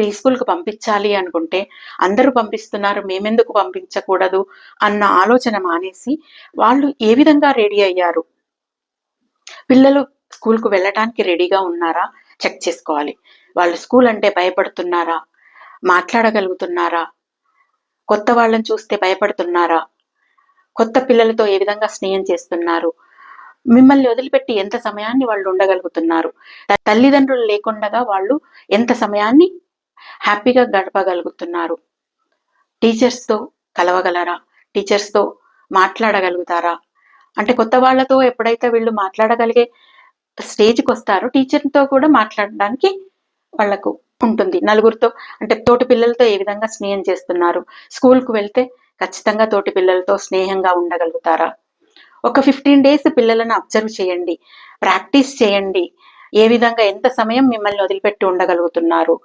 Pre స్కూల్కి పంపించాలి అనుకుంటే అందరూ పంపిస్తున్నారు, మేమెందుకు పంపించకూడదు అన్న ఆలోచన మానేసి వాళ్ళు ఏ విధంగా రెడీ అయ్యారు, పిల్లలు స్కూల్కు వెళ్ళటానికి రెడీగా ఉన్నారా చెక్ చేసుకోవాలి. వాళ్ళు స్కూల్ అంటే భయపడుతున్నారా, మాట్లాడగలుగుతున్నారా, కొత్త వాళ్ళని చూస్తే భయపడుతున్నారా, కొత్త పిల్లలతో ఏ విధంగా స్నేహం చేస్తున్నారు, మిమ్మల్ని వదిలిపెట్టి ఎంత సమయాన్ని వాళ్ళు ఉండగలుగుతున్నారు, తల్లిదండ్రులు లేకుండా వాళ్ళు ఎంత సమయాన్ని హ్యాపీగా గడపగలుగుతున్నారు, టీచర్స్తో కలవగలరా, టీచర్స్తో మాట్లాడగలుగుతారా. అంటే కొత్త వాళ్ళతో ఎప్పుడైతే వీళ్ళు మాట్లాడగలిగే స్టేజ్కి వస్తారో టీచర్తో కూడా మాట్లాడడానికి వాళ్లకు ఉంటుంది. నలుగురితో అంటే తోటి పిల్లలతో ఏ విధంగా స్నేహం చేస్తున్నారు, స్కూల్కు వెళ్తే ఖచ్చితంగా తోటి పిల్లలతో స్నేహంగా ఉండగలుగుతారా. ఒక 15 days పిల్లలను అబ్జర్వ్ చేయండి, ప్రాక్టీస్ చేయండి, ఏ విధంగా ఎంత సమయం మిమ్మల్ని వదిలిపెట్టి ఉండగలుగుతున్నారు.